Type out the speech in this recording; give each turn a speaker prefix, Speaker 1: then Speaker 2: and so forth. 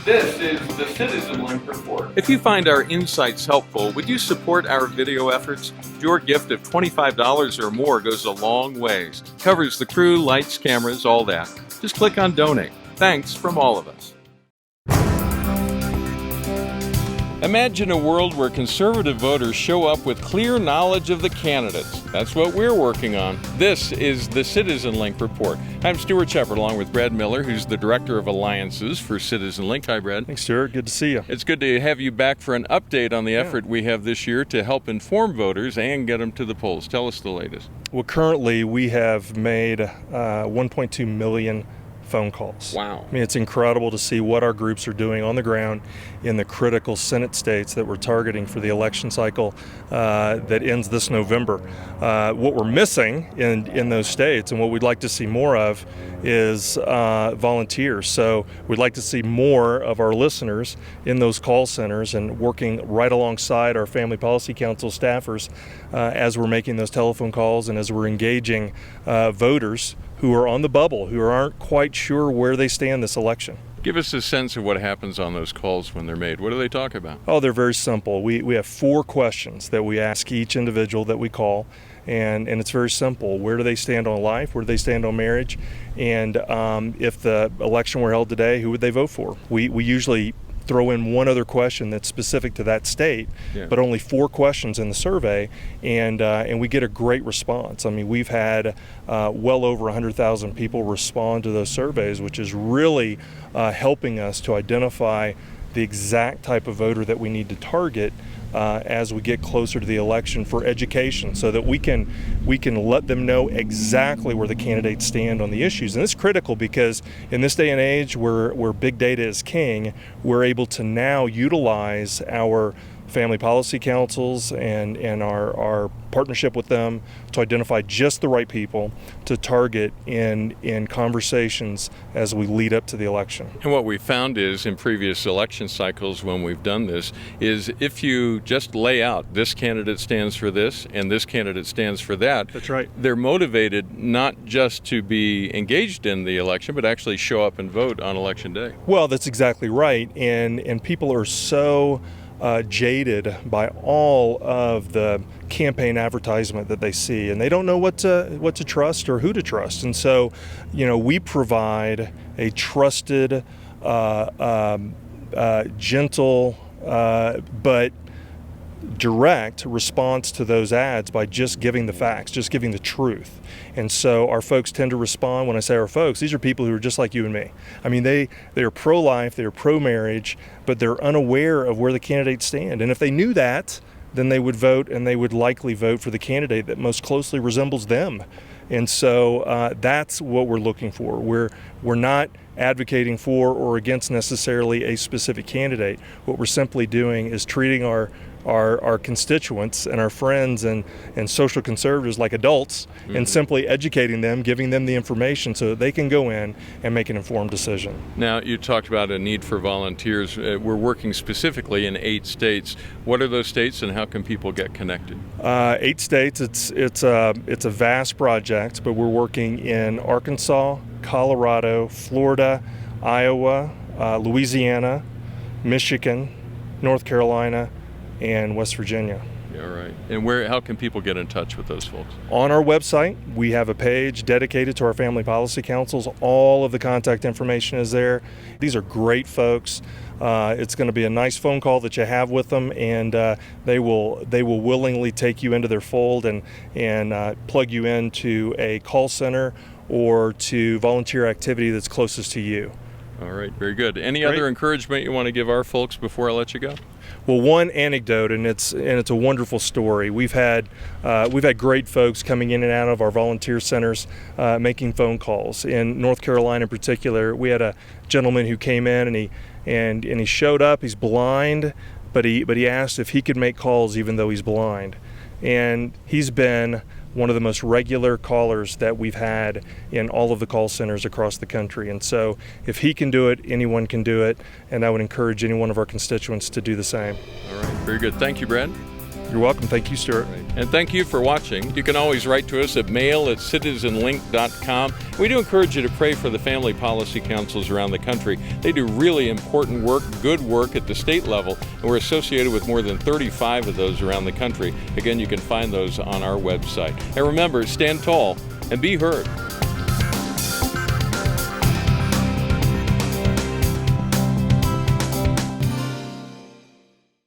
Speaker 1: This is the CitizenLink Report.
Speaker 2: If you find our insights helpful, would you support our video efforts? Your gift of $25 or more goes a long ways. Covers the crew, lights, cameras, all that. Just click on donate. Thanks from all of us. Imagine a world where conservative voters show up with clear knowledge of the candidates. That's what we're working on. This is the CitizenLink Report. I'm Stuart Shepard, along with Brad Miller, who's the Director of Alliances for CitizenLink. Hi, Brad.
Speaker 3: Thanks, Stuart. Good to see you.
Speaker 2: It's good to have you back for an update on the effort we have this year to help inform voters and get them to the polls. Tell us the latest.
Speaker 3: Well, currently we have made 1.2 million phone calls.
Speaker 2: Wow.
Speaker 3: I mean, it's incredible to see what our groups are doing on the ground in the critical Senate states that we're targeting for the election cycle that ends this November. What we're missing in those states and what we'd like to see more of is volunteers. So we'd like to see more of our listeners in those call centers and working right alongside our Family Policy Council staffers as we're making those telephone calls and as we're engaging voters who are on the bubble, who aren't quite sure where they stand this election.
Speaker 2: Give us a sense of what happens on those calls when they're made. What do they talk about?
Speaker 3: Oh, they're very simple. We have 4 questions that we ask each individual that we call, and it's very simple. Where do they stand on life? Where do they stand on marriage? And if the election were held today, who would they vote for? We usually throw in one other question that's specific to that state, but only 4 questions in the survey, and we get a great response. I mean, we've had well over 100,000 people respond to those surveys, which is really helping us to identify the exact type of voter that we need to target as we get closer to the election for education, so that we can let them know exactly where the candidates stand on the issues. And it's critical because in this day and age where big data is king, we're able to now utilize our family policy councils and our partnership with them to identify just the right people to target in conversations as we lead up to the election.
Speaker 2: And what we found is in previous election cycles when we've done this is if you just lay out this candidate stands for this and this candidate stands for that.
Speaker 3: That's right.
Speaker 2: They're motivated not just to be engaged in the election but actually show up and vote on election day.
Speaker 3: Well, that's exactly right. And people are so jaded by all of the campaign advertisement that they see, and they don't know what to trust or who to trust. And so, we provide a trusted, gentle, but direct response to those ads by just giving the facts, just giving the truth. And so our folks tend to respond. When I say our folks, these are people who are just like you and me. I mean, they are pro-life, they are pro-marriage, but they're unaware of where the candidates stand. And if they knew that, then they would vote, and they would likely vote for the candidate that most closely resembles them. And so that's what we're looking for. We're not advocating for or against necessarily a specific candidate. What we're simply doing is treating our constituents and our friends and social conservatives like adults, and simply educating them, giving them the information so that they can go in and make an informed decision.
Speaker 2: Now, you talked about a need for volunteers. We're working specifically in 8 states. What are those states and how can people get connected?
Speaker 3: 8 states. It's a vast project, but we're working in Arkansas, Colorado, Florida, Iowa, Louisiana, Michigan, North Carolina, and West Virginia.
Speaker 2: Yeah, right. And how can people get in touch with those folks?
Speaker 3: On our website, we have a page dedicated to our family policy councils. All of the contact information is there. These are great folks. It's going to be a nice phone call that you have with them, and they will willingly take you into their fold and plug you into a call center or to volunteer activity that's closest to you.
Speaker 2: All right, very good. Any other encouragement you want to give our folks before I let you go?
Speaker 3: Well, one anecdote, and it's a wonderful story. We've had great folks coming in and out of our volunteer centers, making phone calls. In North Carolina, in particular, we had a gentleman who came in and he showed up. He's blind, but he asked if he could make calls even though he's blind, and he's been one of the most regular callers that we've had in all of the call centers across the country. And so if he can do it, anyone can do it, and I would encourage any one of our constituents to do the same.
Speaker 2: All right, very good. Thank you, Brad.
Speaker 3: You're welcome. Thank you, Stuart.
Speaker 2: And thank you for watching. You can always write to us at mail@citizenlink.com. We do encourage you to pray for the family policy councils around the country. They do really important work, good work at the state level, and we're associated with more than 35 of those around the country. Again, you can find those on our website. And remember, stand tall and be heard.